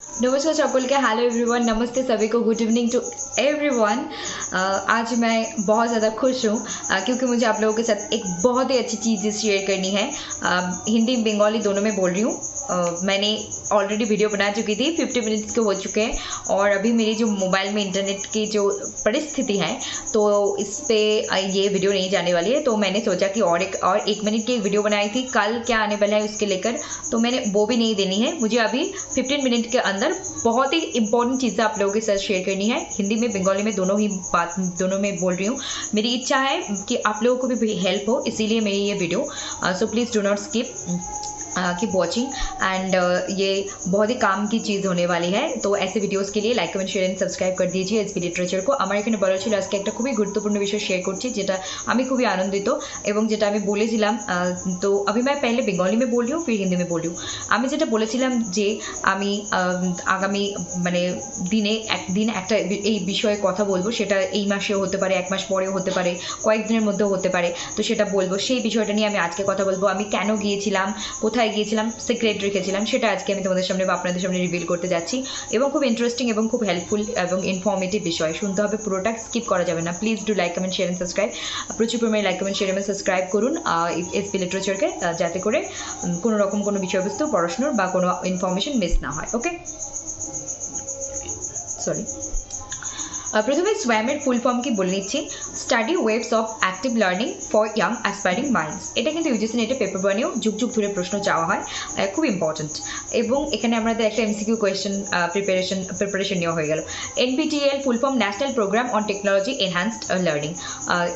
नमस्कार सकल के हेलो एवरीवन, नमस्ते सभी को, गुड इवनिंग टू एवरीवन। आज मैं बहुत ज़्यादा खुश हूँ क्योंकि मुझे आप लोगों के साथ एक बहुत ही अच्छी चीज़ शेयर करनी है। हिंदी बंगाली दोनों में बोल रही हूँ। मैंने ऑलरेडी वीडियो बना चुकी थी, 50 मिनट्स के हो चुके हैं और अभी मेरी जो मोबाइल में इंटरनेट की जो परिस्थिति है तो इस पर ये वीडियो नहीं जाने वाली है। तो मैंने सोचा कि और एक मिनट की एक वीडियो बनाई थी, कल क्या आने वाला है उसके लेकर, तो मैंने वो भी नहीं देनी है। मुझे अभी 15 मिनट के अंदर बहुत ही इंपॉर्टेंट चीज़ें आप लोगों के साथ शेयर करनी है। हिंदी में बंगाली में दोनों में बोल रही हूँ। मेरी इच्छा है कि आप लोगों को भी हेल्प हो, इसीलिए मेरी ये video. So please do not skip, keep watching and ये बहुत ही काम की चीज़ होने वाली है। तो ऐसे वीडियोस के लिए like comment share and subscribe कर दीजिए एसबी लिटारेचर को। আমার এখানে বলা ছিল আজকে একটা খুবই গুরুত্বপূর্ণ বিষয় শেয়ার করছি যেটা আমি খুবই আনন্দিত এবং যেটা আমি বলেছিলাম। তো अभी मैं पहले बंगाली में बोल रही हूँ फिर हिंदी में बोल रही हूँ। আমি যেটা বলেছিলাম যে আমি আগামী মানে দিনে একদিন একটা এই বিষয়ে কথা বলবো, সেটা এই মাসেও হতে পারে, এক মাস পরেও হতে পারে, কয়েকদিনের মধ্যেও হতে পারে। তো সেটা বলবো, সেই বিষয়টা নিয়ে আমি আজকে কথা বলবো। আমি কেন গিয়েছিলাম, কোথায় গিয়েছিলাম, সিক্রেট রেখেছিলাম, সেটা আজকে আমি তোমাদের সামনে বা আপনাদের সামনে রিভিল করতে যাচ্ছি। এবং খুব ইন্টারেস্টিং এবং খুব হেল্পফুল এবং ইনফর্মেটিভ বিষয়, শুনতে হবে পুরোটা, স্কিপ করা যাবে না। Please do like comment share and subscribe. প্রচুর পরিমাণে লাইক কমেন্ট শেয়ার এবং সাবস্ক্রাইব করুন এসপি লিটারেচারকে, যাতে করে কোনো রকম কোনো বিষয়বস্তু পড়াশোনার বা কোনো ইনফরমেশন মিস না হয়। ওকে, সরি। প্রথমে সোয়ামের ফুল ফর্ম কি বলে নিচ্ছি, study waves of active learning for young aspiring minds. এটা কিন্তু ইউজিসি নেটে পেপার বানিয়েও যুগ যুগ ধরে প্রশ্ন চাওয়া হয়, খুব ইম্পর্ট্যান্ট। এবং এখানে আমাদের একটা এমসিকিউ কোয়েশ্চেন প্রিপারেশন নেওয়া হয়ে গেল। NPTEL full form national programme on technology enhanced learning.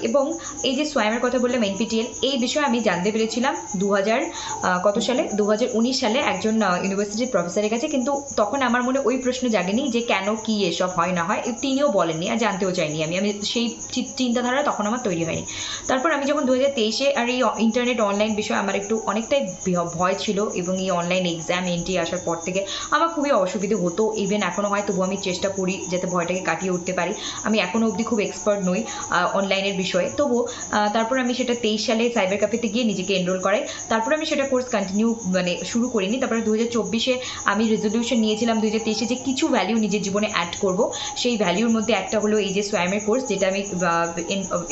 এবং এই যে সোয়ামের কথা বললাম, এনপিটিএল, এই বিষয়ে আমি জানতে পেরেছিলাম 2019 সালে একজন ইউনিভার্সিটির প্রফেসরের কাছে। কিন্তু তখন আমার মনে ওই প্রশ্ন জাগেনি যে কেন কি এসব হয় না হয়, তিনিও বলেননি আর জানতেও চাইনি আমি সেই চিন্তাধারা তখন আমার তৈরি হয়নি। তারপর আমি যখন 2023-এ আর এই ইন্টারনেট অনলাইন বিষয়ে আমার অনেকটাই ভয় ছিল এবং এই অনলাইন এক্সাম এন্ট্রি আসার পর থেকে আমার খুবই অসুবিধে হতো, ইভেন এখনও হয়, তবু আমি চেষ্টা করি যাতে ভয়টাকে কাটিয়ে উঠতে পারি। আমি এখনও অবধি খুব এক্সপার্ট নই অনলাইনের বিষয়ে, তবুও তারপর আমি সেটা 23 সালে সাইবার ক্যাফেতে গিয়ে নিজেকে এনরোল করাই। তারপর আমি সেটা কোর্স কন্টিনিউ শুরু করিনি। তারপরে 2024-এ আমি রেজলিউশন নিয়েছিলাম 2023-এ যে কিছু ভ্যালিউ নিজের জীবনে অ্যাড করব। সেই ভ্যালিউর মধ্যে একটা হলো এই যে সোয়ামের কোর্স, যেটা আমি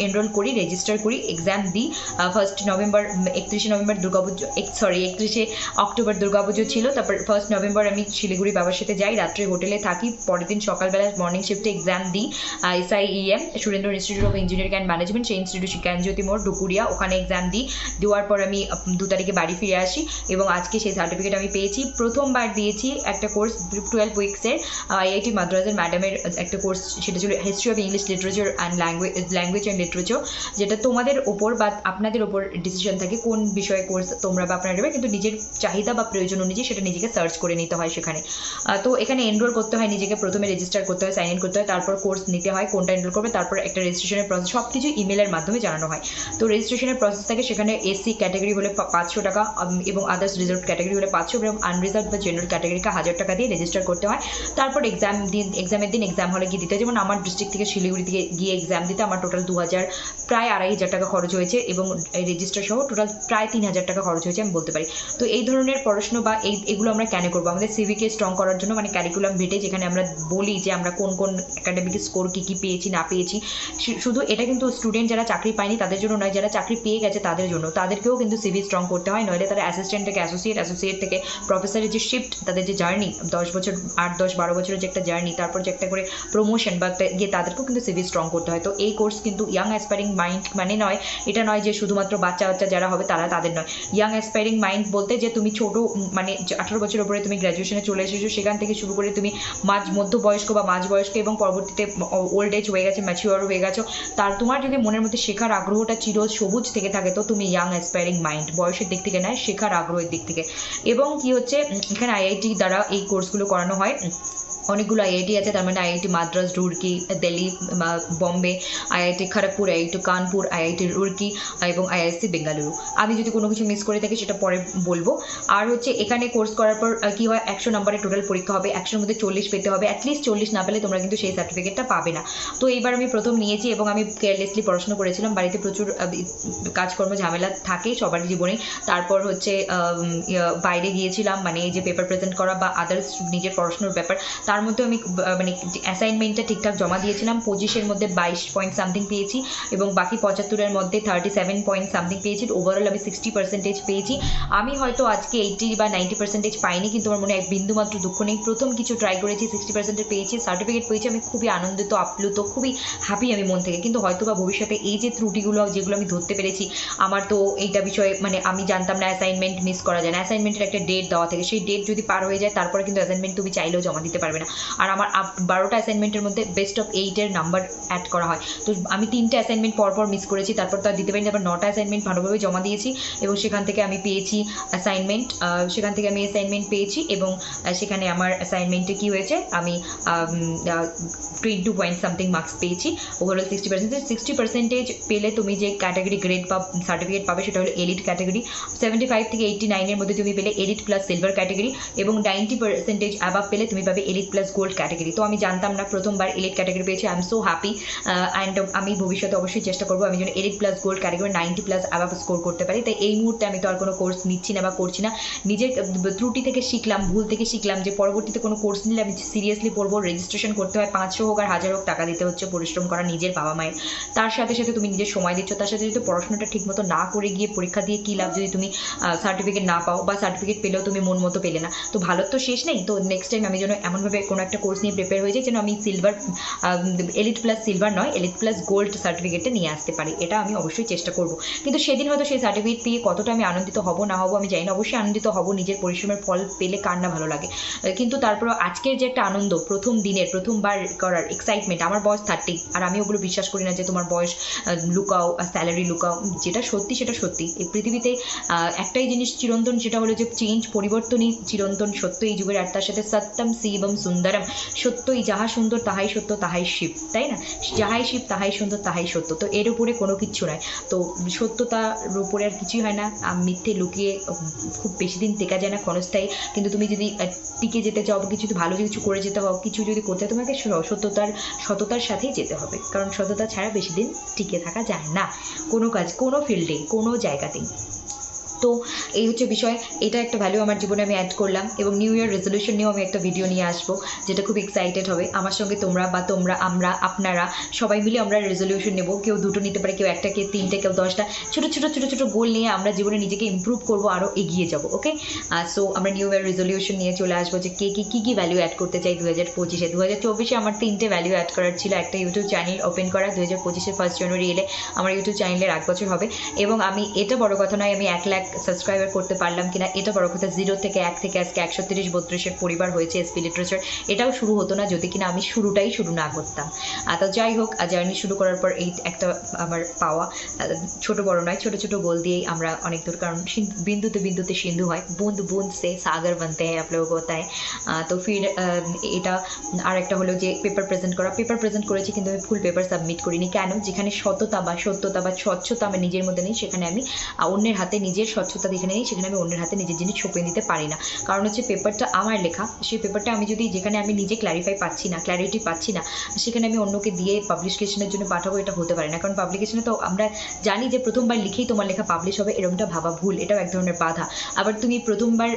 এনরোল করি, রেজিস্টার করি, এক্সাম দিই। 31 অক্টোবর দুর্গাপুজো ছিল। তারপর 1 নভেম্বর আমি শিলিগুড়ি বাবার সাথে যাই, রাত্রে হোটেলে থাকি, পরের দিন সকালবেলা মর্নিং শিফটে এক্সাম দিই SIEM Surendra institute of engineering and management, সেই ইনস্টিটিউট জ্ঞানজ্যোতি মোড় ডুকুরিয়া, ওখানে এক্সাম দিই। দেওয়ার পর আমি 2 তারিখে বাড়ি ফিরে আসি এবং আজকে সেই সার্টিফিকেট আমি পেয়েছি। প্রথমবার দিয়েছি একটা কোর্স 12 উইক্সের IIT মাদ্রাজের ম্যাডামের একটা কোর্স, সেটা ছিল history of English literature and language and literature, যেটা তোমাদের ওপর বা আপনাদের ওপর ডিসিশন থাকে কোন বিষয়ে কোর্স তোমরা বা আপনারা নেবে, কিন্তু নিজের চাহিদা বা প্রয়োজন অনুযায়ী সেটা নিজেকে সার্চ করে নিতে হয় সেখানে। তো এখানে এনরোল করতে হয় নিজেকে, প্রথমে রেজিস্টার করতে হয়, সাইন ইন করতে হয়, তারপর কোর্স নিতে হয়, কোনটা এনরোল করবে, তারপর একটা রেজিস্ট্রেশনের প্রসেস, সব কিছু ইমেলের মাধ্যমে জানানো হয়। তো রেজিস্ট্রেশনের প্রসেস থাকে, সেখানে এসসি ক্যাটাগরি হলে 500 টাকা এবং আদার্স রিজার্ভ ক্যাটাগরি হলে 500 এবং আনরিজার্ভ বা জেনারেল ক্যাটাগরিকে 1000 টাকা দিয়ে রেজিস্টার করতে হয়। তারপর এক্সামের দিন এক্সাম হলে গিয়ে দিতে হয়। যেমন আমার ডিস্ট্রিক্ট থেকে শিলিগুড়ি থেকে গিয়ে এক্সাম দিতে আমার টোটাল 2000 প্রায় 2500 টাকা খরচ হয়েছে এবং রেজিস্টার সহ টোটাল প্রায় 3000 টাকা খরচ হয়েছে আমি বলতে পারি। তো এই ধরনের পড়াশোনা বা এগুলো আমরা কেন করবো, আমাদের সিভিকে স্ট্রং করার জন্য, মানে ক্যারিকুলাম ভেটে যেখানে আমরা বলি যে আমরা কোন কোন একাডেমিক স্কোর কী পেয়েছি না পেয়েছি। শুধু এটা কিন্তু স্টুডেন্ট যারা চাকরি পায়নি তাদের জন্য নয়, যারা চাকরি পেয়ে গেছে তাদের জন্য, তাদেরকেও কিন্তু সিভি স্ট্রং করতে হয়, নইলে তারা অ্যাসিস্ট্যান্ট থেকে অ্যাসোসিয়েট থেকে প্রফেসরের যে শিফট, তাদের যে জার্নি 10 বছর 8-10-12 বছরের যে একটা জার্নি, তারপর যে একটা করে প্রমোশন বা গিয়ে তাদেরকেও কিন্তু সিভি স্ট্রং করতে হয়। তো এই কোর্স কিন্তু ইয়াং অ্যাসপায়ারিং মাইন্ড মানে নয়, এটা নয় যে শুধুমাত্র বাচ্চা যারা হবে তাদের নয়। ইয়াং অ্যাসপায়ারিং মাইন্ড বলতে যে তুমি ছোট মানে 18 বছর উপরে তুমি গ্র্যাজুয়েশনে চলে এসেছো, সেখান থেকে শুরু করে তুমি মধ্যবয়স্ক বা মাঝবয়স্ক এবং পরবর্তীতে ওল্ড এজ হয়ে গেছে, ম্যাচিওর হয়ে গেছো, তোমার যদি মনের মধ্যে শেখার আগ্রহটা চির সবুজ থেকে থাকে তো তুমি ইয়াং অ্যাসপায়ারিং মাইন্ড, বয়সের দিক থেকে নয়, শেখার আগ্রহের দিক থেকে। এবং কি হচ্ছে, এখানে IIT দ্বারা এই কোর্সগুলো করানো হয়। অনেকগুলো আইআইটি আছে, তার মানে IIT Madras, Roorkee, Delhi, Bombay, IIT Kharagpur, IIT Kanpur, IIT Roorkee এবং IISc বেঙ্গালুরু। আমি যদি কোনো কিছু মিস করে থাকি সেটা পরে বলবো। আর হচ্ছে এখানে কোর্স করার পর কি হয়, 100 নম্বরের টোটাল পরীক্ষা হবে, 100-এর মধ্যে 40 পেতে হবে, অ্যাটলিস্ট 40 না পেলে তোমরা কিন্তু সেই সার্টিফিকেটটা পাবে না। তো এইবার আমি প্রথম নিয়েছি এবং আমি কেয়ারলেসলি পড়াশোনা করেছিলাম, বাড়িতে প্রচুর কাজকর্ম ঝামেলা থাকে সবার জীবনে। তারপর হচ্ছে বাইরে গিয়েছিলাম, মানে এই যে পেপার প্রেজেন্ট করা বা আদার্স নিজের পড়াশোনার ব্যাপার, তার মধ্যে আমি মানে অ্যাসাইনমেন্টটা ঠিকঠাক জমা দিয়েছিলাম। 25-এর মধ্যে 22 পয়েন্ট সামথিং পেয়েছি এবং বাকি 75-এর মধ্যে 37 পয়েন্ট সামথিং পেয়েছি। ওভারঅল আমি 60% পেয়েছি। আমি হয়তো আজকে 80 বা 90% পাইনি, কিন্তু আমার মনে হয় বিন্দুমাত্র দুঃখ নেই। প্রথম কিছু ট্রাই করেছি, 60% পেয়েছি, সার্টিফিকেট পেয়েছি, আমি খুবই আনন্দিত, আপ্লুত, খুবই হ্যাপি আমি মন থেকে। কিন্তু হয়তো বা ভবিষ্যতে এই যে ত্রুটিগুলো যেগুলো আমি ধরতে পেরেছি, আমার তো এইটা বিষয়ে মানে আমি জানতাম না অ্যাসাইনমেন্ট মিস করা যায় না, অ্যাসাইনমেন্টের একটা ডেট দেওয়া থাকে, সেই ডেট যদি পার হয়ে যায় তারপরে কিন্তু অ্যাসাইনমেন্ট তুমি চাইলেও জমা দিতে পারবে না। আর আমার 12টা অ্যাসাইনমেন্টের মধ্যে বেস্ট অফ 8-এর নাম্বার অ্যাড করা হয়, তো আমি 3টে অ্যাসাইনমেন্ট পরপর মিস করেছি, তারপর তো আর দিতে পারিনি। তারপর 9টা অ্যাসাইনমেন্ট ভালোভাবে জমা দিয়েছি এবং সেখান থেকে আমি পেয়েছি অ্যাসাইনমেন্ট পেয়েছি এবং সেখানে আমার অ্যাসাইনমেন্টে কি হয়েছে, আমি 22 পয়েন্ট সামথিং মার্কস পেয়েছি। ওভারঅল 60% পেলে তুমি যে ক্যাটাগরি গ্রেড বা সার্টিফিকেট পাবে সেটা হলো এলিট ক্যাটাগরি। 75 থেকে 89-এর মধ্যে তুমি পেলে এলিট প্লাস সিলভার ক্যাটাগরি এবং 90% অ্যাবাভ পেলে তুমি পাবে এলিট প্লাস গোল্ড ক্যাটাগরি। তো আমি জানতাম না, প্রথমবার এলিট ক্যাটাগরি পেয়েছি, I am so happy. And আমি ভবিষ্যতে অবশ্যই চেষ্টা করবো আমি যেন elite plus gold category 90+ above score করতে পারি। তাই এই মুহূর্তে আমি তো আর কোনো কোর্স নিচ্ছি না বা করছি না, নিজের ত্রুটি থেকে শিখলাম, ভুল থেকে শিখলাম যে পরবর্তীতে কোনো কোর্স নিলে আমি সিরিয়াসলি পড়বো। রেজিস্ট্রেশন করতে হয়, 500 হোক আর 1000 হোক টাকা দিতে হচ্ছে, পরিশ্রম করা নিজের বাবা মায়ের, তার সাথে সাথে তুমি নিজের সময় দিচ্ছ, তার সাথে যদি পড়াশোনাটা ঠিকমতো না করে গিয়ে পরীক্ষা দিয়ে কী লাভ যদি তুমি সার্টিফিকেট না পাও, বা সার্টিফিকেট পেলেও তুমি মন মতো পেলে না, তো ভালো তো শেষ নেই। তো নেক্সট টাইম আমি যেন এমনভাবে কোনো একটা কোর্স নিয়ে প্রিপেয়ার হয়ে যাই যেন আমি সিলভার এলিট প্লাস সিলভার নয়, এলিট প্লাস গোল্ড সার্টিফিকেটটা নিয়ে আসতে পারি, এটা আমি অবশ্যই চেষ্টা করব। কিন্তু সেদিন হয়তো সেই সার্টিফিকেট পেয়ে কতটা আমি আনন্দিত হব না হব আমি জানি না, অবশ্যই আনন্দিত হব, নিজের পরিশ্রমের ফল পেলে কার না ভালো লাগে। কিন্তু তারপরে আজকের যে একটা আনন্দ, প্রথম দিনের প্রথমবার করার এক্সাইটমেন্ট, আমার বয়স 30 আর আমি ওগুলো বিশ্বাস করি না যে তোমার বয়স লুকাও, স্যালারি লুকাও, যেটা সত্যি সেটা সত্যি। এই পৃথিবীতে একটাই জিনিস চিরন্তন, সেটা হলো যে চেঞ্জ, পরিবর্তনই চিরন্তন সত্য এই যুগের। আর তার সাথে সত্যম শিবম সুন্দরম, সত্যই যাহা সুন্দর তাহাই সত্য তাহাই শিব, তাই না? যাহাই শিব তাহাই সুন্দর তাহাই সত্য, তো এর উপরে কোনো কিচ্ছু নয়। তো সত্যতার উপরে আর কিছুই হয় না, মিথ্যে লুকিয়ে খুব বেশি দিন টেকা যায় না, ক্ষণস্থায়ী। কিন্তু তুমি যদি টিকে যেতে চাও, কিছু ভালো কিছু করে যেতে হবে, কিছু যদি করতে হয়, তোমাকে সততার সাথেই যেতে হবে, কারণ সততা ছাড়া বেশি দিন টিকে থাকা যায় না কোনো কাজ, কোনো ফিল্ডে, কোনো জায়গাতেই। তো এই হচ্ছে বিষয়, এটা একটা ভ্যালু আমার জীবনে আমি অ্যাড করলাম। এবং নিউ ইয়ার রেজলিউশন নিয়েও আমি একটা ভিডিও নিয়ে আসবো, যেটা খুব এক্সাইটেড হবে। আমার সঙ্গে তোমরা বা আপনারা সবাই মিলে আমরা রেজলিউশন নেব, কেউ 2টো নিতে পারে, কেউ 1টা, কেউ 3টে, কেউ 10টা, ছোটো ছোটো গোল নিয়ে আমরা জীবনে নিজেকে ইমপ্রুভ করবো, আরও এগিয়ে যাবো। ওকে, সো আমরা নিউ ইয়ার রেজলিউশন নিয়ে চলে আসবো যে কে কী ভ্যালু অ্যাড করতে চাই 2025-এ। 2024-এ আমার 3টে ভ্যালু অ্যাড করার ছিল। একটা ইউটিউব চ্যানেল ওপেন করা, 2025-এর 1 জানুয়ারি এলে আমার ইউটিউব চ্যানেলের 1 বছর হবে। এবং আমি, এটা বড় কথা নয় আমি 1 লাখ সাবস্ক্রাইবার করতে পারলাম কিনা, এটা বড় কথা। 0 থেকে 1 থেকে আজকে 130-32-এর পরিবার হয়েছে এসপি লিটারেচার। এটাও শুরু হতো না যদি কিনা আমি শুরুটাই শুরু না করতাম। তো যাই হোক, জার্নি শুরু করার পর এই একটা আমার পাওয়া, ছোট বড় নয়, ছোট ছোট গোল দিয়েই আমরা অনেক দূর, কারণ বিন্দুতে বিন্দুতে সিন্ধু হয়, বুঁদ বুঁদ সে সাগর বানতে হয়, आप लोगों को होता है। তো ফির এটা আর একটা হলো যে পেপার প্রেজেন্ট করা। পেপার প্রেজেন্ট করেছি কিন্তু আমি ফুল পেপার সাবমিট করিনি। কেন? যেখানে সততা বা সত্যতা বা স্বচ্ছতা আমার নিজের মধ্যে নেই, সেখানে আমি অন্যের হাতে নিজের স্বচ্ছতা যেখানে নেই, সেখানে আমি অন্যের হাতে নিজের জিনিস সঁপে দিতে পারি না। কারণ হচ্ছে পেপারটা আমার লেখা, সেই পেপারটা আমি যদি, যেখানে আমি নিজে ক্ল্যারিটি পাচ্ছি না, সেখানে আমি অন্যকে দিয়ে পাবলিকেশনের জন্য পাঠাবো, এটা হতে পারে না। কারণ পাবলিকেশনে তো আমরা জানি যে প্রথমবার লিখেই তোমার লেখা পাবলিশ হবে, এরকমটা ভাবা ভুল, এটাও এক ধরনের বাধা। আবার তুমি প্রথমবার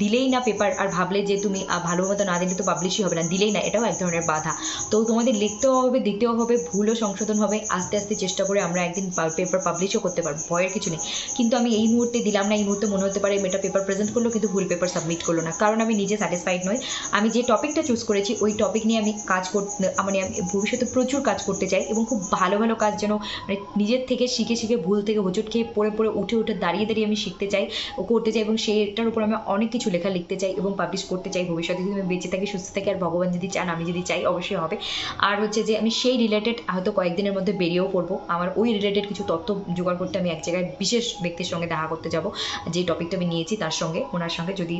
দিলেই না পেপার আর ভাবলে যে তুমি ভালো মতো না দিলে তো পাবলিশই হবে না, দিলেই না, এটাও এক ধরনের বাধা। তো তোমাদের লিখতেও হবে, দিতেও হবে, ভুলও সংশোধন হবে, আস্তে আস্তে চেষ্টা করে আমরা একদিন পেপার পাবলিশও করতে পারবো, ভয়ের কিছু নেই। কিন্তু আমি এই মুহূর্তে দিলাম না, এই মুহূর্তে মনে হতে পারে এটা পেপার প্রেজেন্ট করলো কিন্তু ভুল পেপার সাবমিট করলো না, কারণ আমি নিজে স্যাটিসফাইড নই। আমি যে টপিকটা চুজ করেছি ওই টপিক নিয়ে আমি কাজ মানে আমি ভবিষ্যতে প্রচুর কাজ করতে চাই এবং খুব ভালো ভালো কাজ যেন মানে নিজের থেকে শিখে ভুল থেকে হোঁচট খেয়ে পড়ে উঠে দাঁড়িয়ে আমি শিখতে চাই ও করতে চাই, এবং সেটার উপর আমি অনেক কিছু লেখা লিখতে চাই এবং পাবলিশ করতে চাই ভবিষ্যতে, যদি আমি বেঁচে থাকি, সুস্থ থাকি, আর ভগবান যদি চান, আমি যদি চাই, অবশ্যই হবে। আর হচ্ছে যে আমি সেই রিলেটেড হয়তো কয়েকদিনের মধ্যে বেরিয়েও পড়বো, আমার ওই রিলেটেড কিছু তথ্য জোগাড় করতে আমি এক জায়গায় বিশেষ ব্যক্তির সঙ্গে সঙ্গে দেখা করতে যাব, যে টপিকটা আমি নিয়েছি তার সঙ্গে, ওনার সঙ্গে যদি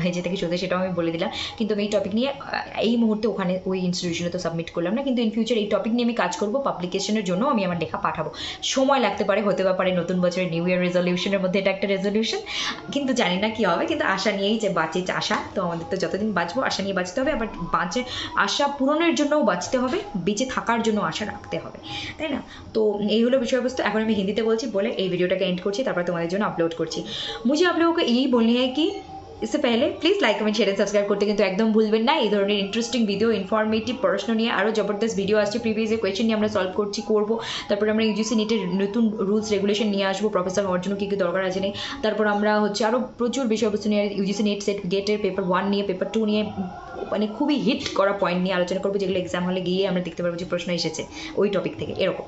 ভেজে থেকে সোজা সেটাও আমি বলে দিলাম। কিন্তু আমি এই টপিক নিয়ে এই মুহূর্তে ওখানে ওই ইনস্টিটিউশনে তো সাবমিট করলাম না, কিন্তু ইন ফিউচার এই টপিক নিয়ে আমি কাজ করবো, পাবলিকেশনের জন্য আমি আমার লেখা পাঠাবো। সময় লাগতে পারে, হতে পারে নতুন বছরের নিউ ইয়ার রেজলিউশনের মধ্যে এটা একটা রেজলিউশন, কিন্তু জানি না কি হবে, কিন্তু আশা নিয়েই যে বাঁচে আশা, তো আমাদের তো যতদিন বাঁচবো আশা নিয়ে বাঁচতে হবে, আবার বাঁচে আশা পূরণের জন্যও বাঁচতে হবে, বেঁচে থাকার জন্য আশা রাখতে হবে, তাই না? তো এই হলো বিষয়বস্তু। এখন আমি হিন্দিতে বলছি, বলে এই ভিডিওটাকে এন্ড করছি, তারপর তোমাদের জন্য আপলোড করছি। मुझे आप लोगों को यही बोलनी है कि इससे पहले please like comment share and subscribe करते কিন্তু একদম ভুলবেন না। এই ধরনের ইন্টারেস্টিং ভিডিও, ইনফরমেটিভ পড়াশোনা নিয়ে আরও জবরদস্ত ভিডিও আসছে, প্রিভিয়াস ইয়ার কোয়েশ্চেন নিয়ে আমরা সলভ করবো। তারপর আমরা ইউজিসি নেটের নতুন রুলস রেগুলেশন নিয়ে আসবো, প্রফেসর হওয়ার জন্য কী কী দরকার আছে নেই। তারপর আমরা হচ্ছে আরও প্রচুর বিষয়বস্তু নিয়ে ইউজিসি নেট সেট গেটের পেপার 1 নিয়ে, পেপার 2 নিয়ে, মানে খুবই হিট করা পয়েন্ট নিয়ে আলোচনা করবো, যেগুলো এক্সাম হলে গিয়ে আমরা দেখতে পারবো যে প্রশ্ন এসেছে ওই টপিক থেকে, এরকম।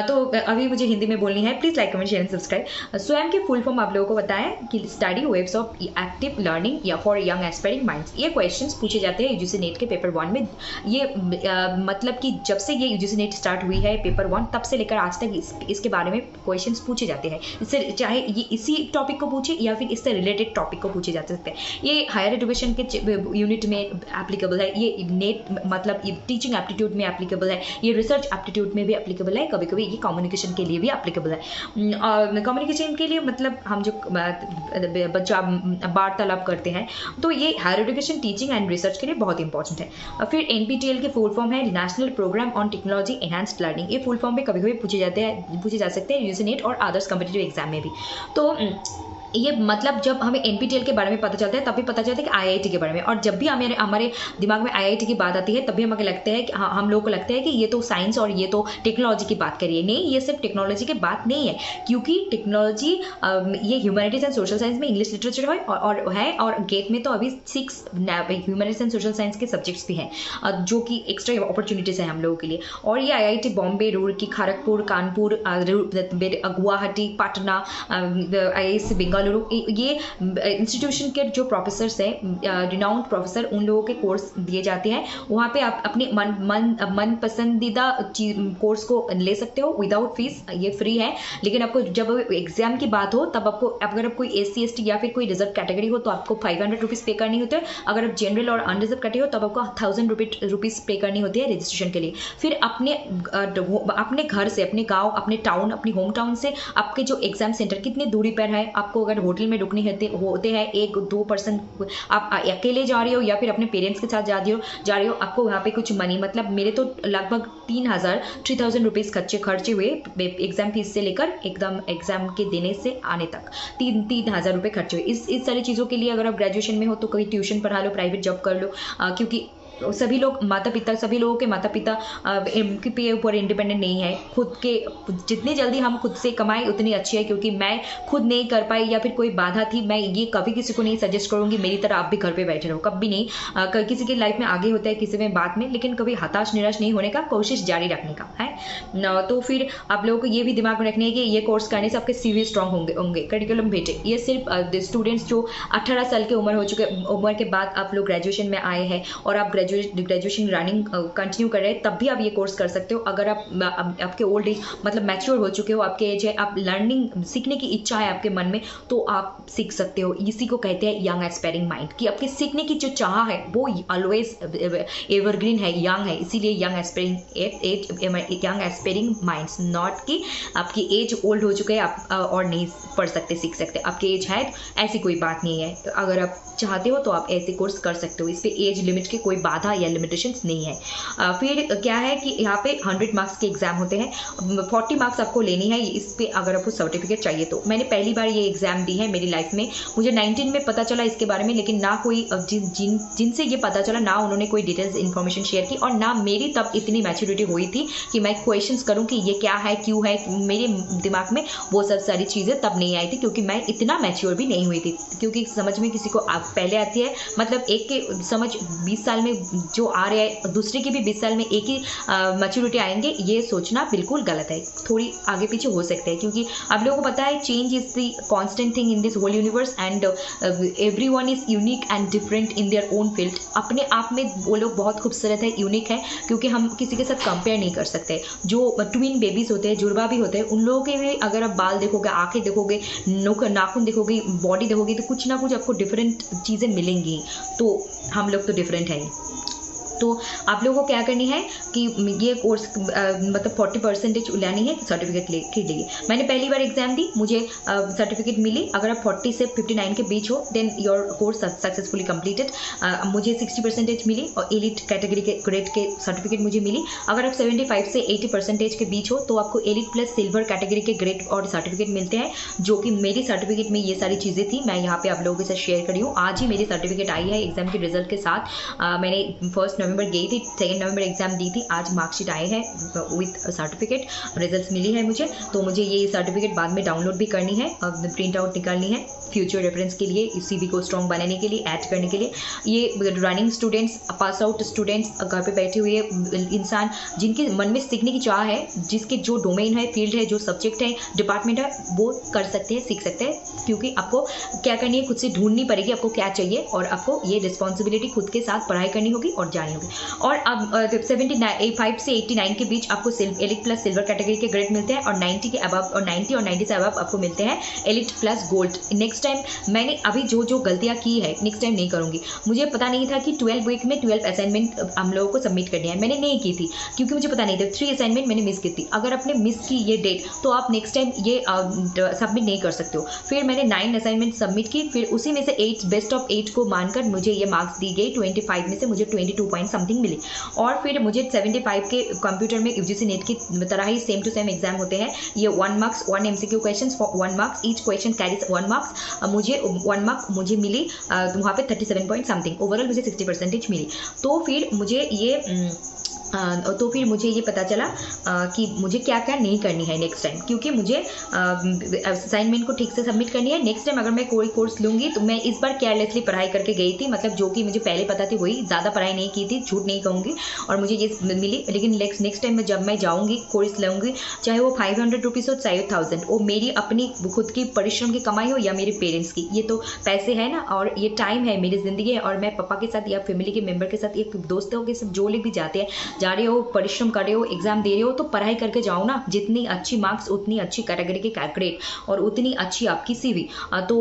तो अभी मुझे हिंदी में बोलनी है, please like comment share and subscribe. स्वयं के फुल फॉर्म आप लोगों को बताएं कि study webs of active learning या फॉर यंग एस्पायरिंग माइंड्स। ये क्वेश्चंस पूछे जाते हैं यूजीसी नेट के पेपर 1 में। ये मतलब कि जब से ये यूजीसी नेट स्टार्ट हुई है पेपर 1, तब से लेकर आज तक इसके बारे में क्वेश्चंस पूछे जाते हैं। इससे चाहे ये इसी टॉपिक को पूछे या फिर इससे रिलेटेड टॉपिक को पूछे जा सकते हैं। ये हायर एजुकेशन के यूनिट में एप्लीकेबल है, ये नेट मतलब ये टीचिंग एप्टीट्यूड में एप्लीकेबल है, ये रिसर्च एप्टीट्यूड में भी एप्लीकेबल है, कभी कभी ये कम्युनिकेशन के लिए भी एप्लीकेबल है। और कम्युनिकेशन के लिए मतलब हम जो बच्चा वार्तालाप करते हैं, तो ये higher education, teaching and research के लिए बहुत इंपॉर्टेंट है। और फिर NPTEL के फुल फॉर्म है national programme on technology enhanced learning. ये फुल फॉर्म भी कभी कभी पूछे जा सकते हैं यूजीसी नेट और अदर्स कम्पिटिटिव एग्जाम में भी। तो ये मतलब जब हमें NPTEL के बारे में पता चलता है तभी पता चलता है कि IIT के बारे में, और जब भी हमारे दिमाग में IIT की बात आती है तभी हमें लगता है कि हम लोगों को लगता है कि ये तो साइंस और ये तो टेक्नोलॉजी की बात करिए। नहीं, ये सिर्फ टेक्नोलॉजी की बात नहीं है, क्योंकि टेक्नोलॉजी ये ह्यूमैनिटीज एंड सोशल साइंस में इंग्लिश लिटरेचर है और गेट में तो अभी 6 ह्यूमैनिटीज एंड सोशल साइंस के सब्जेक्ट्स भी हैं, जो कि एक्स्ट्रा अपॉर्चुनिटीज़ हैं हम लोगों के लिए। और ये IIT बॉम्बे, रुड़की, खड़गपुर, कानपुर, गुवाहाटी, पटना, IISc बेंगलुरु, ये इंस्टीट्यूशन के जो प्रोफेसर्स हैं, रिनाउंड प्रोफेसर, उन लोगों के कोर्स दिए जाते हैं। वहाँ पे आप अपने मन पसंदीदा कोर्स को ले सकते हो विदाउट फीस, ये फ्री है। लेकिन आपको जब एग्जाम की बात हो तब आपको, अगर आप कोई SC ST या फिर कोई रिजर्व कैटेगरी हो तो आपको 500 रुपीज़ पे करनी होती है। अगर आप जनरल और अनरिजर्व कैटेगरी हो तब आपको 1000 रुपीज़ पे करनी होती है रजिस्ट्रेशन के लिए। फिर अपने घर से, अपने गाँव, अपने टाउन, अपनी होम टाउन से आपके जो एग्जाम सेंटर कितनी दूरी पर है, आपको अगर होटल में रुकनी होते हैं 1-2 पर्सन, आप अकेले जा रहे हो या फिर अपने पेरेंट्स के साथ जा रहे हो, आपको वहाँ पे कुछ मनी, मतलब मेरे तो लगभग 3000 रुपीज़ खर्चे हुए एग्जाम फीस से लेकर एकदम एग्जाम के देने से आने तक 3000 रुपये खर्चे हुए। इस सारी चीज़ों के लिए अगर आप ग्रेजुएशन में हो तो कोई ट्यूशन पढ़ा लो, प्राइवेट जॉब कर लो, क्योंकि सभी लोगों के माता पिता के ऊपर इंडिपेंडेंट नहीं है। खुद के जितनी जल्दी हम खुद से कमाएं उतनी अच्छी है, क्योंकि मैं खुद नहीं कर पाई या फिर कोई बाधा थी, मैं ये कभी किसी को नहीं सजेस्ट करूँगी मेरी तरह आप भी घर पे बैठे रहो, कभी नहीं। किसी की लाइफ में आगे होता है किसी में बात में, लेकिन कभी हताश निराश नहीं होने का, कोशिश जारी रखने का है। तो फिर आप लोगों को ये भी दिमाग में रखना है कि ये कोर्स करने से आपके CV स्ट्रॉन्ग होंगे, करिकुलम भेटे। ये सिर्फ स्टूडेंट्स जो 18 साल की उम्र के बाद आप लोग ग्रेजुएशन में आए हैं और आप ग्रेजुएशन रनिंग कंटिन्यू कर रहे हैं, तब भी आप ये कोर्स कर सकते हो। अगर आपके ओल्ड एज मतलब मैच्योर हो चुके हो, आपके एज है, आप लर्निंग सीखने की इच्छा है आपके मन में, तो आप सीख सकते हो। इसी को कहते हैं यंग एस्पायरिंग माइंड, कि आपके सीखने की जो चाह है वो ऑलवेज एवरग्रीन है, यंग है, इसीलिए यंग एस्पायरिंग माइंड्स, नॉट कि आपकी एज ओल्ड हो चुके हैं आप और नहीं पढ़ सकते, सीख सकते। आपकी एज है, ऐसी कोई बात नहीं है। तो अगर आप चाहते हो तो आप ऐसे कोर्स कर सकते हो, इस पर एज लिमिट की कोई बाधा या लिमिटेशंस नहीं है। फिर क्या है कि यहाँ पे 100 मार्क्स के एग्जाम होते हैं, 40 मार्क्स आपको लेनी है इस पे, अगर आपको सर्टिफिकेट चाहिए तो। मैंने पहली बार ये एग्जाम दी है मेरी लाइफ में, मुझे 19 में पता चला इसके बारे में, लेकिन ना कोई जिनसे ये पता चला ना उन्होंने कोई डिटेल्स इन्फॉर्मेशन शेयर की, और ना मेरी तब इतनी मैच्योरिटी हुई थी कि मैं क्वेश्चंस करूँ कि ये क्या है, क्यों है। मेरे दिमाग में वो सब सारी चीज़ें तब नहीं आई थी, क्योंकि मैं इतना मैच्योर भी नहीं हुई थी। क्योंकि समझ में किसी को पहले आती है, मतलब एक के समझ 20 साल में जो आ रहा है दूसरे के भी 20 साल में एक ही मैच्योरिटी आएंगे, ये सोचना बिल्कुल गलत है। थोड़ी आगे पीछे हो सकता है, क्योंकि आप लोगों को पता है change is the constant thing in this whole universe and everyone is unique and different in their own field. अपने आप में वो लोग बहुत खूबसूरत है, यूनिक है, क्योंकि हम किसी के साथ कंपेयर नहीं कर सकते। जो ट्विन बेबीज होते हैं, जुड़वा भी होते हैं, उन लोगों के भी अगर आप बाल देखोगे, आंखें देखोगे, नाखून देखोगे, बॉडी देखोगे, तो कुछ ना कुछ आपको डिफरेंट चीज़ें मिलेंगी। तो हम लोग तो डिफरेंट है ही। तो आप लोगों को क्या करनी है कि ये कोर्स मतलब 40% लानी है सर्टिफिकेट के लिए। मैंने पहली बार एग्जाम दी, मुझे सर्टिफिकेट मिली। अगर आप 40 से 59 के बीच हो then your course successfully completed. मुझे 60% मिली और एलिट कैटेगरी के ग्रेड के सर्टिफिकेट मुझे मिली। अगर आप 75 से 80% के बीच हो तो आपको एलिट प्लस सिल्वर कैटेगरी के ग्रेड और सर्टिफिकेट मिलते हैं, जो कि मेरी सर्टिफिकेट में ये सारी चीज़ें थी। मैं यहाँ पे आप लोगों के साथ शेयर करी हूँ। आज ही मेरी सर्टिफिकेट आई है एग्जाम के रिजल्ट के साथ। मैंने 1 नवंबर गई थी, 2 नवंबर एग्जाम दी थी, आज मार्कशीट आए हैं विथ सर्टिफिकेट, रिजल्ट्स मिली है मुझे। तो मुझे ये सर्टिफिकेट बाद में डाउनलोड भी करनी है, प्रिंट आउट निकालनी है फ्यूचर रेफरेंस के लिए, इस CV को स्ट्रॉन्ग बनाने के लिए, ऐड करने के लिए। ये running students, pass out students, घर पे बैठे हुए इंसान जिनके मन में सीखने की चाह है, जिसके जो डोमेन है, फील्ड है, जो सब्जेक्ट है, डिपार्टमेंट है, वो कर सकते हैं, सीख सकते हैं। क्योंकि आपको क्या करनी है, खुद से ढूंढनी पड़ेगी आपको क्या चाहिए, और आपको ये रिस्पॉन्सिबिलिटी खुद के साथ पढ़ाई करनी होगी और जानी होगी। और अब 75 से 89 के बीच आपको एलिट प्लस सिल्वर कैटेगरी के ग्रेड मिलते हैं, और 90 के अबव और 90 और 90 से अबव आपको मिलते हैं elite plus gold. Next time मैंने अभी जो गलतियां की है नेक्स्ट टाइम नहीं करूंगी। मुझे पता नहीं था कि 12 वीक में 12 असाइनमेंट हम लोगों को सबमिट करनी है, मैंने नहीं की थी क्योंकि मुझे पता नहीं था। 3 असाइनमेंट मैंने मिस की थी। अगर आपने मिस की ये डेट तो आप नेक्स्ट टाइम ये सबमिट नहीं कर सकते हो। फिर मैंने 9 असाइनमेंट सबमिट की, फिर उसी में से 8 बेस्ट ऑफ 8 को मानकर मुझे ये मार्क्स दी गई। 25 में से मुझे 22 पॉइंट समथिंग मिली। और फिर मुझे 75 के कंप्यूटर में UGC नेट की तरह ही सेम टू सेम एग्जाम होते हैं। ये 1 marks 1 MCQ question for 1 marks, each question carries 1 marks. मुझे 1 मार्क मुझे मिली वहाँ पे 37 पॉइंट समथिंग, ओवरऑल मुझे 60% मिली। तो फिर मुझे ये पता चला कि मुझे क्या क्या नहीं करनी है नेक्स्ट टाइम, क्योंकि मुझे असाइनमेंट को ठीक से सबमिट करनी है। नेक्स्ट टाइम अगर मैं कोई कोर्स लूँगी तो मैं इस बार केयरलेसली पढ़ाई करके गई थी, मतलब जो कि मुझे पहले पता थी वही, ज़्यादा पढ़ाई नहीं की थी, झूठ नहीं कहूँगी, और मुझे ये मिली। लेकिन नेक्स्ट टाइम में जब मैं जाऊँगी कोर्स लूँगी, चाहे वो 500 रुपीज़ हो चाहे 1000, वो मेरी अपनी खुद की परिश्रम की कमाई हो या मेरे पेरेंट्स की, ये तो पैसे है ना, और ये टाइम है, मेरी ज़िंदगी है। और मैं पापा के साथ या फैमिली के मेम्बर के साथ या दोस्तों के साथ जो लोग भी जा रहे हो, परिश्रम कर रहे हो, एग्जाम दे रहे हो, तो पढ़ाई करके जाओ ना। जितनी अच्छी मार्क्स उतनी अच्छी कैटेगरी के ग्रेड और उतनी अच्छी आपकी CV। तो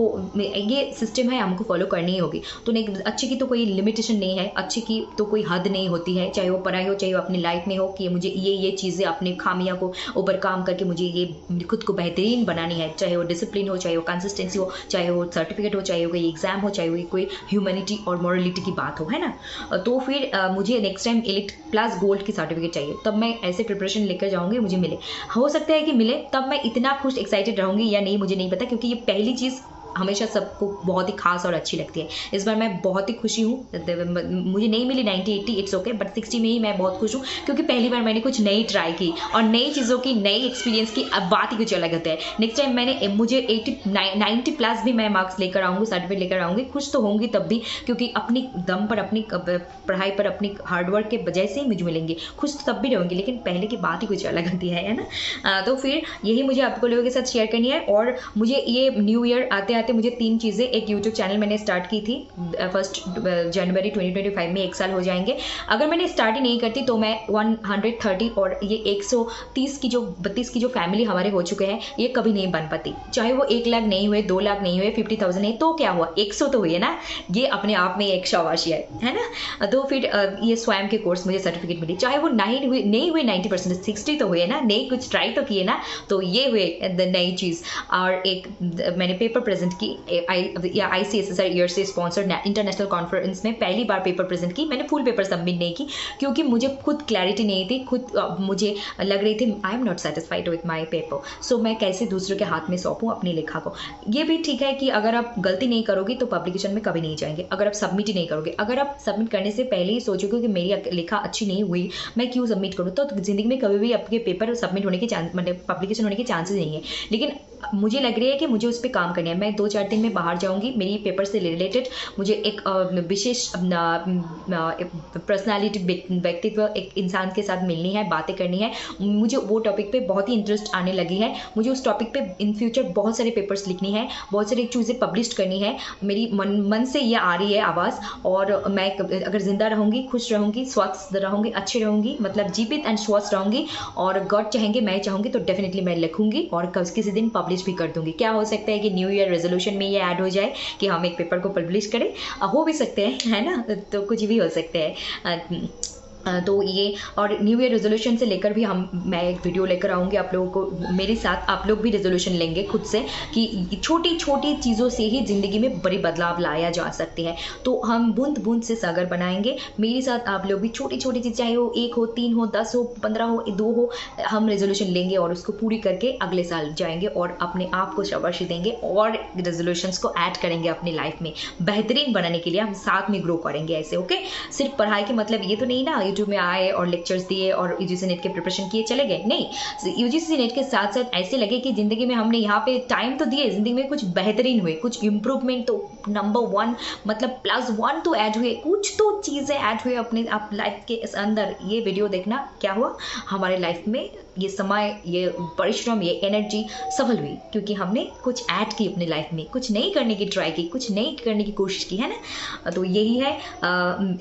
ये सिस्टम है, हमको फॉलो करनी ही होगी। तो नहीं, अच्छे की तो कोई लिमिटेशन नहीं है, अच्छे की तो कोई हद नहीं होती है, चाहे वो पढ़ाई हो चाहे वो अपनी लाइफ में हो, कि मुझे ये चीज़ें अपने खामियां को ऊपर काम करके मुझे ये खुद को बेहतरीन बनानी है। चाहे वो डिसिप्लिन हो, चाहे वो कंसिस्टेंसी हो, चाहे वो सर्टिफिकेट हो, चाहे वो कोई एग्जाम हो, चाहे वो कोई ह्यूमैनिटी और मॉरलिटी की बात हो, है ना। तो फिर मुझे next time elite plus gold की सर्टिफिकेट चाहिए, तब मैं ऐसे प्रिपरेशन लेकर जाऊंगी, मुझे मिले। हो सकता है कि मिले, तब मैं इतना खुश एक्साइटेड रहूंगी या नहीं मुझे नहीं पता, क्योंकि ये पहली चीज़ हमेशा सबको बहुत ही खास और अच्छी लगती है। इस बार मैं बहुत ही खुशी हूँ। मुझे नहीं मिली 90 80, इट्स ओके, बट 60 में ही मैं बहुत खुश हूँ, क्योंकि पहली बार मैंने कुछ नई ट्राई की और नई चीज़ों की, नई एक्सपीरियंस की। अब बात ही कुछ अलग होता है। नेक्स्ट टाइम मुझे 90 प्लस भी मैं मार्क्स लेकर आऊँगी, सर्टिफिकेट लेकर आऊँगी। खुश तो होंगी तब भी, क्योंकि अपनी दम पर, अपनी पढ़ाई पर, अपनी हार्डवर्क के वजह से ही मुझे मिलेंगे। खुश तो तब भी रहूँगी, लेकिन पहले की बात ही कुछ अलग होती है ना। तो फिर यही मुझे आपको लोगों के साथ शेयर करनी है। और मुझे ये न्यू ईयर आते मुझे 3 चीज़ें, एक यूट्यूब चैनल मैंने स्टार्ट की थी 1 जनवरी 2025 में 1 साल हो जाएंगे। अगर मैंने स्टार्ट ही नहीं करती तो मैं 130 और ये 130 की जो 32 की जो फैमिली हमारे हो चुके हैं, ये कभी नहीं बन पाती। चाहे वो 1 लाख नहीं हुए, 2 लाख नहीं हुए, 50,000 नहीं, तो क्या हुआ, 100 तो हुई है ना। ये अपने आप में एक शाबाशी है ना। तो फिर ये स्वयं के कोर्स मुझे सर्टिफिकेट मिली, चाहे वो नहीं हुए 90%, 60 तो हुए ना, नहीं कुछ ट्राई तो किए ना, तो ये हुए नई चीज़। और एक मैंने पेपर प्रेजेंट की ICSSR ईयर से स्पॉन्सर्ड इंटरनेशनल कॉन्फ्रेंस में पहली बार पेपर प्रेजेंट की। मैंने फुल पेपर सबमिट नहीं की, क्योंकि मुझे खुद क्लैरिटी नहीं थी, खुद मुझे लग रही थी I am not satisfied with my paper. So मैं कैसे दूसरों के हाथ में सौंपूँ अपनी लेखा को। ये भी ठीक है कि अगर आप गलती नहीं करोगे तो पब्लिकेशन में कभी नहीं जाएंगे, अगर आप सबमिट ही नहीं करोगे। अगर आप सबमिट करने से पहले ही सोचोगे कि मेरी लेखा अच्छी नहीं हुई, मैं क्यों सबमिट करूँ, तो जिंदगी में कभी भी आपके पेपर सबमिट होने के चांस, मतलब पब्लिकेशन होने के चांसेस नहीं है। लेकिन मुझे लग रही है कि मुझे उस पर काम करना है। मैं 2-4 दिन में बाहर जाऊंगी, मेरी पेपर से रिलेटेड मुझे एक विशेष पर्सनालिटी व्यक्तित्व एक इंसान के साथ मिलनी है, बातें करनी है। मुझे वो टॉपिक पे बहुत ही इंटरेस्ट आने लगी है। मुझे उस टॉपिक पे इन फ्यूचर बहुत सारे पेपर्स लिखनी है, बहुत सारी चीज़ें पब्लिश करनी है। मेरी मन से ये आ रही है आवाज़, और मैं अगर ज़िंदा रहूँगी, खुश रहूँगी, स्वस्थ रहूँगी, अच्छी रहूँगी, मतलब जीवित एंड स्वस्थ रहूँगी, और गॉड चाहेंगे, मैं चाहूँगी तो डेफिनेटली मैं लिखूँगी और किसी दिन पब्लिश भी कर दूँगी। क्या हो सकता है कि न्यू ईयर रेजोल्यूशन में ये ऐड हो जाए कि हम एक पेपर को पब्लिश करें, हो भी सकते हैं, है ना, तो कुछ भी हो सकते हैं। तो ये और न्यू ईयर रेजोल्यूशन से लेकर भी मैं एक वीडियो लेकर आऊँगी आप लोगों को, मेरे साथ आप लोग भी रेजोल्यूशन लेंगे खुद से कि छोटी छोटी चीज़ों से ही ज़िंदगी में बड़ी बदलाव लाया जा सकते हैं। तो हम बूंद बूंद से सागर बनाएंगे। मेरे साथ आप लोग भी छोटी छोटी चीज़, चाहे वो 1 हो, 3 हो, 10 हो, 15 हो, 2 हो, हम रेजोल्यूशन लेंगे और उसको पूरी करके अगले साल जाएंगे और अपने आप को शाबाशी देंगे और रेजोल्यूशंस को ऐड करेंगे अपनी लाइफ में बेहतरीन बनाने के लिए। हम साथ में ग्रो करेंगे ऐसे, ओके। सिर्फ पढ़ाई के मतलब ये तो नहीं ना यूट्यूब में आए और लेक्चर्स दिए और यूजीसी नेट के प्रिपरेशन किए चले गए, नहीं। यूजीसी नेट के साथ साथ ऐसे लगे कि जिंदगी में हमने यहाँ पे टाइम तो दिए, जिंदगी में कुछ बेहतरीन हुए, कुछ इंप्रूवमेंट तो नंबर 1 मतलब +1 तो ऐड हुए, कुछ तो चीज़ें ऐड हुए अपने आप लाइफ के अंदर। ये वीडियो देखना क्या हुआ हमारे लाइफ में, ये समय, ये परिश्रम, ये एनर्जी सफल हुई क्योंकि हमने कुछ ऐड की अपनी लाइफ में, कुछ नई करने की ट्राई की, कुछ नई करने की कोशिश की, है ना। तो यही है,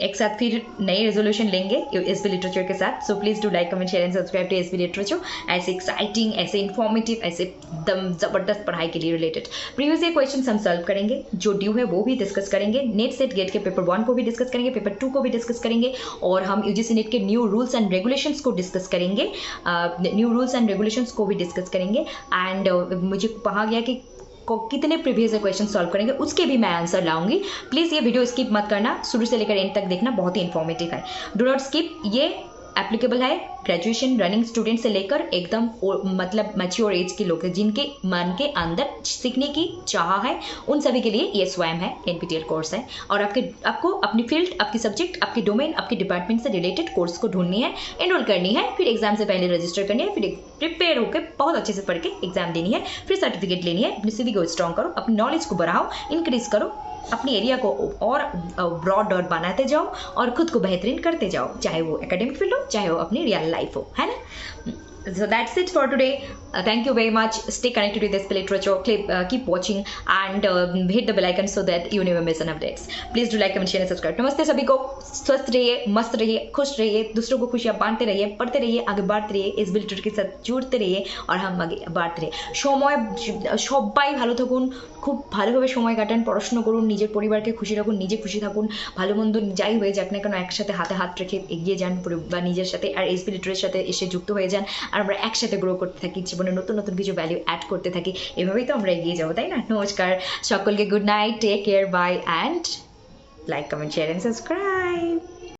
एक साथ फिर नए रेजोल्यूशन लेंगे एसबी लिटरेचर के साथ। So please do like, comment, share and subscribe to SB literature. ऐसे एक्साइटिंग, ऐसे इन्फॉर्मेटिव, ऐसे एकदम ज़बरदस्त पढ़ाई के लिए रिलेटेड प्रीवियस ईयर क्वेश्चन हम सॉल्व करेंगे, जो ड्यू है वो भी डिस्कस करेंगे, नेट सेट गेट के पेपर 1 को भी डिस्कस करेंगे, पेपर 2 को भी डिस्कस करेंगे, और हम यूजीसी नेट के न्यू रूल्स एंड रेगुलेशंस को डिस्कस करेंगे, न्यू रूल्स एंड रेगुलेशंस को भी डिस्कस करेंगे। एंड मुझे कहा गया कि कितने प्रीवियस क्वेश्चन सॉल्व करेंगे उसके भी मैं आंसर लाऊंगी। प्लीज़ ये वीडियो स्किप मत करना, शुरू से लेकर एंड तक देखना, बहुत ही इन्फॉर्मेटिव है। Do not skip. ये एप्लीकेबल है ग्रेजुएशन रनिंग स्टूडेंट से लेकर एकदम मतलब मैच्योर एज के लोग हैं जिनके मन के अंदर सीखने की चाह है, उन सभी के लिए ये स्वयं है एनपीटीईएल कोर्स है। और आपको अपनी फील्ड, आपकी सब्जेक्ट, आपके डोमेन, आपके डिपार्टमेंट से रिलेटेड कोर्स को ढूंढनी है, एनरोल करनी है, फिर एग्जाम से पहले रजिस्टर करनी है, फिर प्रिपेयर होकर बहुत अच्छे से पढ़ के एग्जाम देनी है, फिर सर्टिफिकेट लेनी है। अपनी सीवी को स्ट्रॉन्ग करो, अपनी नॉलेज को बढ़ाओ, इंक्रीज करो, अपनी एरिया को और ब्रॉड डॉट बनाते जाओ और खुद को बेहतरीन करते जाओ, चाहे वो एकेडमिक फील्ड हो, चाहे वो अपनी रियल लाइफ हो, है ना। So that's it for today. Thank you very much. Stay connected with SB Literature. Keep watching and hit the bell icon so that you never miss an updates. Please do like, comment, share and subscribe. नमस्ते सभी को। स्वस्थ रहिए, मस्त रहिए, खुश रहिए, दूसरों को खुशियाँ बांटते रहिए, पढ़ते रहिए, आगे बढ़ते रहिए, SB Literature के साथ जुड़ते रहिए और हम आगे बढ़ते रहिए। সবাই ভালো থাকুন, খুব ভালোভাবে সময় কাটান, পড়াশোনা করুন, নিজের পরিবারকে খুশি রাখুন, নিজে খুশি থাকুন, ভালো মন্দ যাই হয়ে যাক না কেন একসাথে হাতে হাত রেখে এগিয়ে যান বা নিজের সাথে আর SB Literature সাথে এসে যুক্ত হয়ে যান, আর আমরা একসাথে গ্রো করতে থাকি, জীবনে নতুন নতুন কিছু ভ্যালু অ্যাড করতে থাকি, এভাবেই তো আমরা এগিয়ে যাবো, তাই না। নমস্কার সকলকে, good night, take care, bye, and like, comment, share and subscribe.